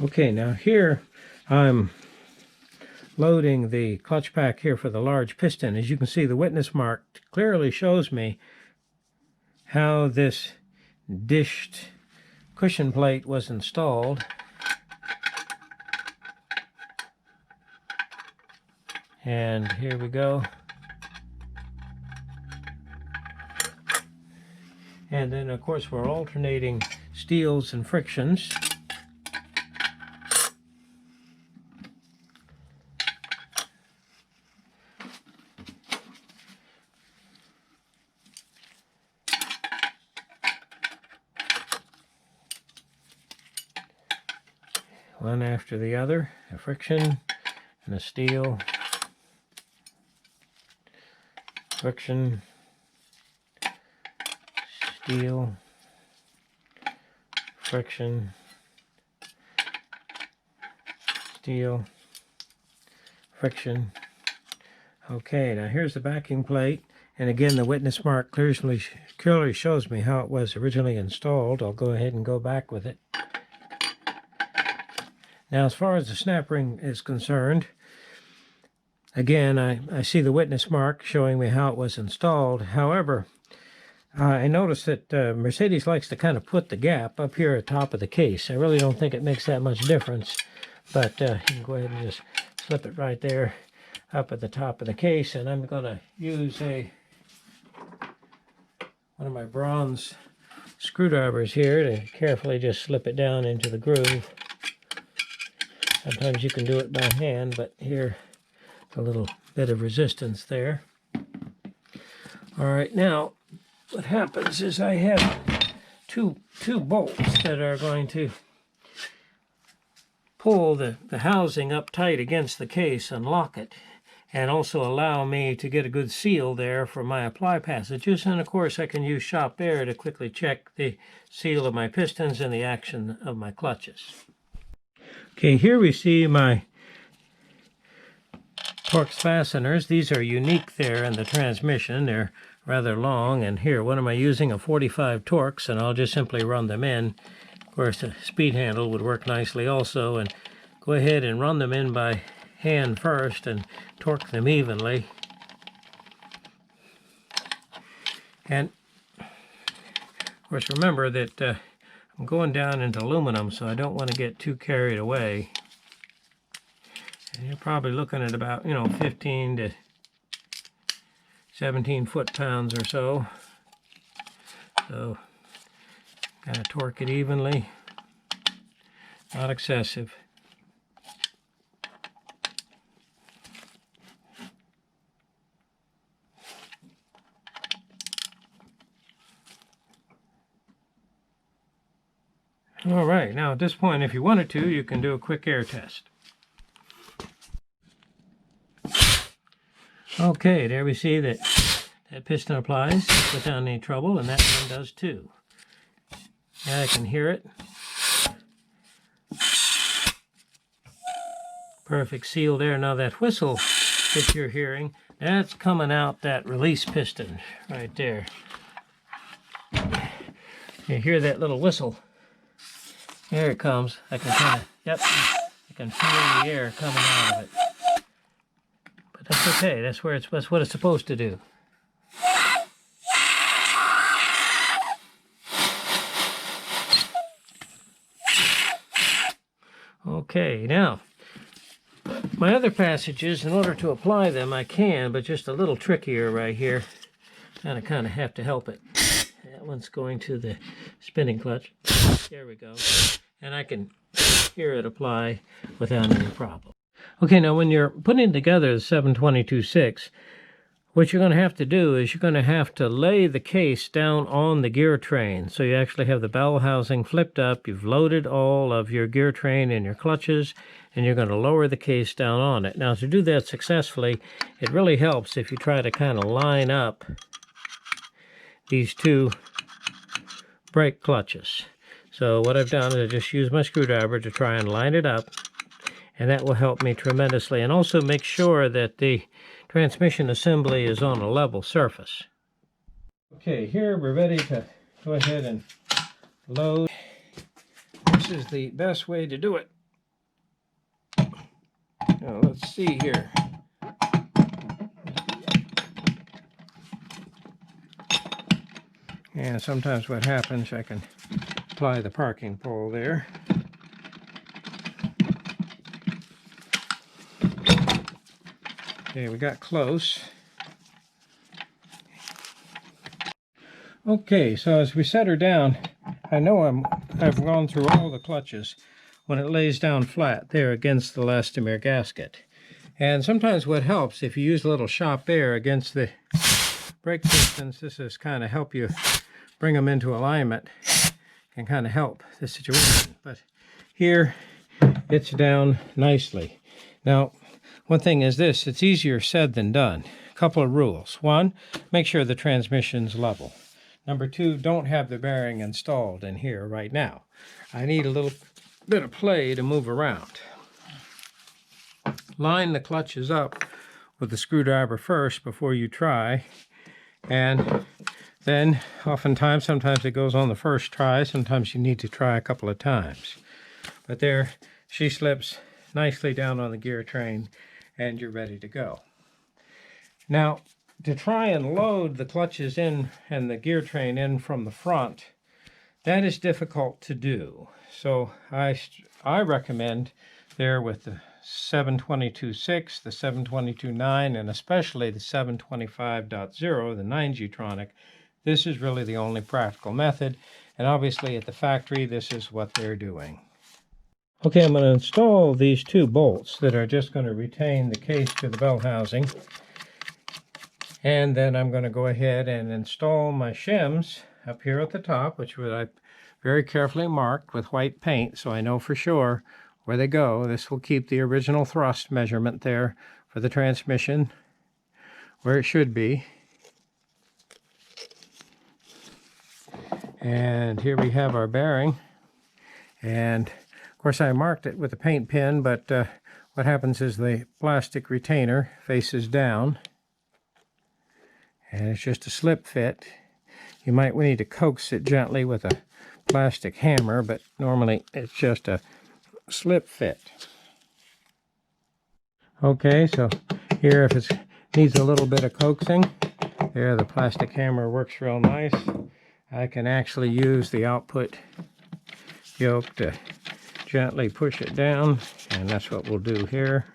Okay, now here I'm loading the clutch pack here for the large piston. As you can see, the witness mark clearly shows me how this dished cushion plate was installed. And here we go. And then, of course, we're alternating steels and frictions. One after the other, a friction and a steel, friction, steel, friction, steel, friction. Okay, now here's the backing plate, and again the witness mark clearly shows me how it was originally installed. I'll go ahead and go back with it. Now, as far as the snap ring is concerned, again, I see the witness mark showing me how it was installed. However, I noticed that Mercedes likes to kind of put the gap up here at the top of the case. I really don't think it makes that much difference, but you can go ahead and just slip it right there up at the top of the case. And I'm going to use one of my bronze screwdrivers here to carefully just slip it down into the groove. Sometimes you can do it by hand, but here, a little bit of resistance there. All right, now, what happens is I have two bolts that are going to pull the housing up tight against the case and lock it, and also allow me to get a good seal there for my apply passages. And of course, I can use shop air to quickly check the seal of my pistons and the action of my clutches. Okay, here we see my Torx fasteners. These are unique there in the transmission. They're rather long, and here, what am I using? A 45 Torx, and I'll just simply run them in. Of course, a speed handle would work nicely also, and go ahead and run them in by hand first and torque them evenly. And, of course, remember that I'm going down into aluminum, so I don't want to get too carried away. And you're probably looking at about, 15 to 17 foot-pounds or so. So, kind of torque it evenly, not excessive. All right, now at this point, if you wanted to, you can do a quick air test. Okay, there we see that piston applies without any trouble, and that one does too. Now I can hear it. Perfect seal there. Now that whistle that you're hearing, that's coming out that release piston right there. You hear that little whistle? Here it comes. I can kind of, yep, I can feel the air coming out of it. But that's okay. That's what it's supposed to do. Okay, now, my other passages, in order to apply them, I can, but just a little trickier right here. And I kind of have to help it. That one's going to the spinning clutch. There we go. And I can hear it apply without any problem. Okay, now when you're putting together the 722.6, what you're going to have to do is you're going to have to lay the case down on the gear train. So you actually have the bell housing flipped up, you've loaded all of your gear train and your clutches, and you're going to lower the case down on it. Now to do that successfully, it really helps if you try to kind of line up these two brake clutches. So what I've done is I just use my screwdriver to try and line it up, and that will help me tremendously. And also make sure that the transmission assembly is on a level surface. Okay, here we're ready to go ahead and load. This is the best way to do it. Now let's see here. And sometimes what happens, I can apply the parking pole there. Okay, we got close. Okay, so as we set her down, I know I've gone through all the clutches when it lays down flat there against the elastomer gasket. And sometimes what helps, if you use a little shop air against the brake pistons, this is kind of help you bring them into alignment, can kind of help the situation. But here, it's down nicely. Now, one thing is this, it's easier said than done. A couple of rules. One, make sure the transmission's level. Number two, don't have the bearing installed in here right now. I need a little bit of play to move around. Line the clutches up with the screwdriver first before you try, and then sometimes it goes on the first try, sometimes you need to try a couple of times. But there, she slips nicely down on the gear train and you're ready to go. Now, to try and load the clutches in and the gear train in from the front, that is difficult to do. So I recommend there with the 722.6, the 722.9, and especially the 725.0, the 5G-Tronic, this is really the only practical method. And obviously at the factory, this is what they're doing. Okay, I'm going to install these two bolts that are just going to retain the case to the belt housing. And then I'm going to go ahead and install my shims up here at the top, which I very carefully marked with white paint so I know for sure where they go. This will keep the original thrust measurement there for the transmission where it should be. And here we have our bearing. And of course I marked it with a paint pen, but what happens is the plastic retainer faces down. And it's just a slip fit. You might need to coax it gently with a plastic hammer, but normally it's just a slip fit. Okay, so here if it needs a little bit of coaxing, there the plastic hammer works real nice. I can actually use the output yoke to gently push it down, and that's what we'll do here.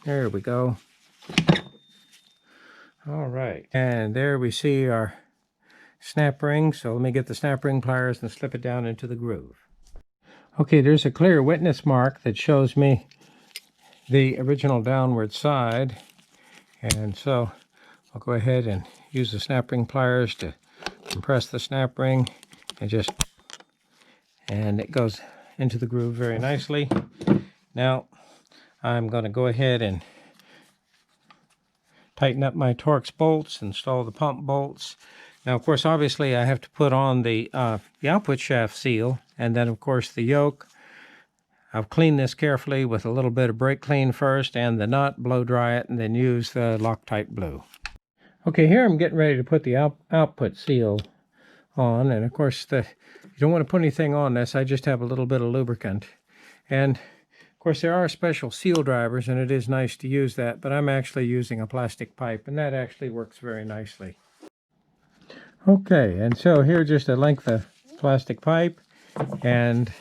There we go. All right, and there we see our snap ring. So let me get the snap ring pliers and slip it down into the groove. Okay, there's a clear witness mark that shows me the original downward side. And so I'll go ahead and use the snap ring pliers to compress the snap ring and it goes into the groove very nicely. Now I'm going to go ahead and tighten up my Torx bolts, install the pump bolts. Now, of course, obviously I have to put on the output shaft seal, and then, of course, the yoke. I'll clean this carefully with a little bit of brake clean first, and the nut, blow dry it, and then use the Loctite Blue. Okay, here I'm getting ready to put the output seal on, and of course, you don't want to put anything on this. I just have a little bit of lubricant. And, of course, there are special seal drivers, and it is nice to use that, but I'm actually using a plastic pipe, and that actually works very nicely. Okay, and so here just a length of plastic pipe, and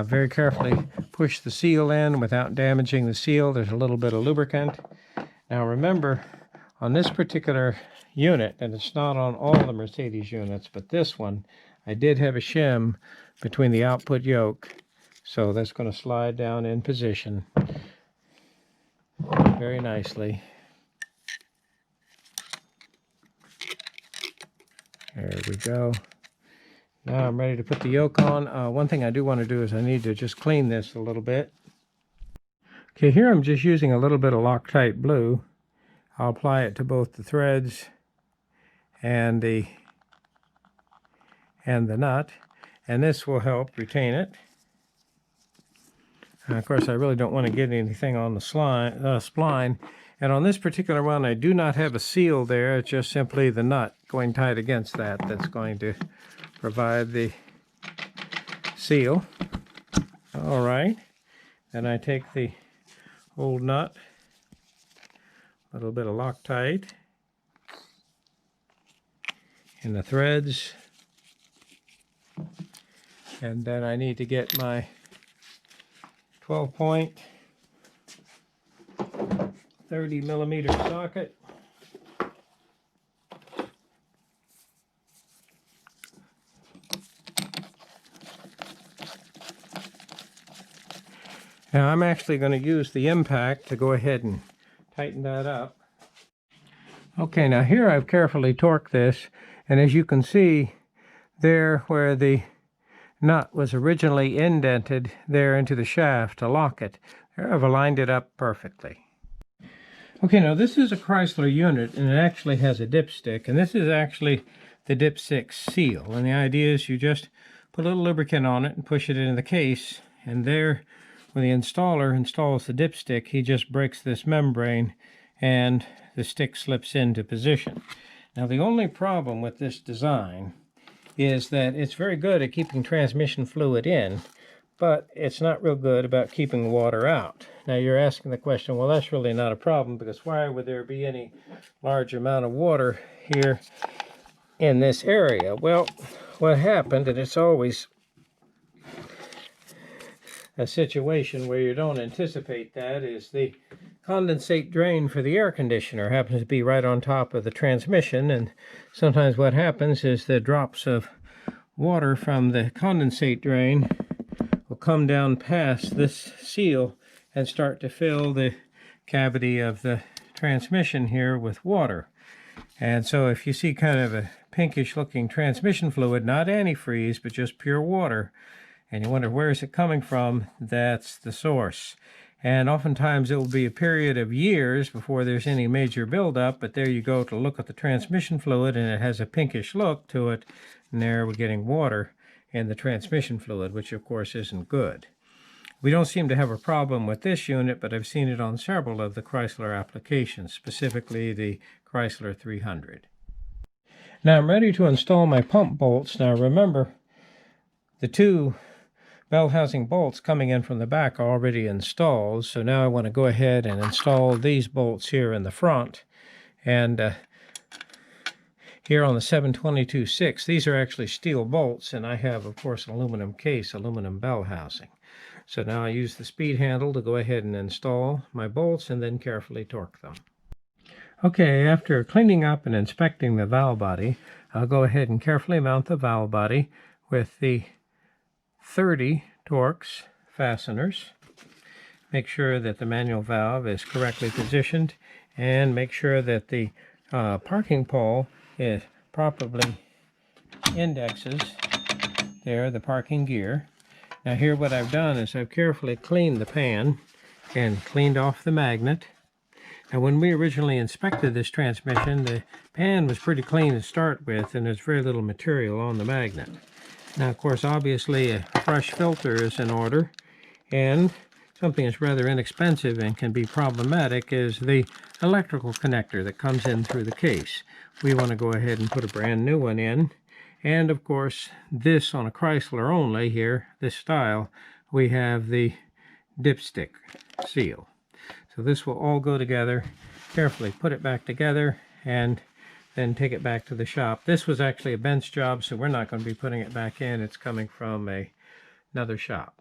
very carefully push the seal in without damaging the seal. There's a little bit of lubricant. Now remember, on this particular unit, and it's not on all the Mercedes units, but this one, I did have a shim between the output yoke, so that's going to slide down in position very nicely. There we go. Now I'm ready to put the yoke on. One thing I do want to do is I need to just clean this a little bit. Okay, here I'm just using a little bit of Loctite Blue. I'll apply it to both the threads and the nut, and this will help retain it. And of course, I really don't want to get anything on the spline. And on this particular one, I do not have a seal there. It's just simply the nut going tight against that that's going to provide the seal. All right. Then I take the old nut, a little bit of Loctite, and the threads. And then I need to get my 12-point 30mm socket. Now I'm actually going to use the impact to go ahead and tighten that up. Okay, now here I've carefully torqued this, and as you can see there where the nut was originally indented there into the shaft to lock it, there I've aligned it up perfectly. Okay, now this is a Chrysler unit, and it actually has a dipstick, and this is actually the dipstick seal. And the idea is you just put a little lubricant on it and push it into the case, and there, when the installer installs the dipstick, he just breaks this membrane and the stick slips into position. Now the only problem with this design is that it's very good at keeping transmission fluid in, but it's not real good about keeping water out. Now you're asking the question, well, that's really not a problem, because why would there be any large amount of water here in this area? Well, what happened, and it's always a situation where you don't anticipate that, is the condensate drain for the air conditioner happens to be right on top of the transmission, and sometimes what happens is the drops of water from the condensate drain will come down past this seal and start to fill the cavity of the transmission here with water. And so if you see kind of a pinkish looking transmission fluid, not antifreeze, but just pure water, and you wonder where is it coming from, that's the source. And oftentimes it will be a period of years before there's any major buildup, but there you go to look at the transmission fluid and it has a pinkish look to it, and there we're getting water in the transmission fluid, which of course isn't good. We don't seem to have a problem with this unit, but I've seen it on several of the Chrysler applications, specifically the Chrysler 300. Now I'm ready to install my pump bolts. Now remember, the two bell housing bolts coming in from the back are already installed, so now I want to go ahead and install these bolts here in the front. And here on the 722.6, these are actually steel bolts, and I have, of course, an aluminum case, aluminum bell housing. So now I use the speed handle to go ahead and install my bolts and then carefully torque them. Okay, after cleaning up and inspecting the valve body, I'll go ahead and carefully mount the valve body with the 30 Torx fasteners. Make sure that the manual valve is correctly positioned, and make sure that the parking pole is properly indexes there, the parking gear. Now here what I've done is I've carefully cleaned the pan and cleaned off the magnet. Now when we originally inspected this transmission, the pan was pretty clean to start with, and there's very little material on the magnet. Now, of course, obviously a fresh filter is in order, and something that's rather inexpensive and can be problematic is the electrical connector that comes in through the case. We want to go ahead and put a brand new one in, and of course, this on a Chrysler only here, this style, we have the dipstick seal. So this will all go together. Carefully put it back together, and then take it back to the shop. This was actually a bench job, so we're not going to be putting it back in. It's coming from another shop.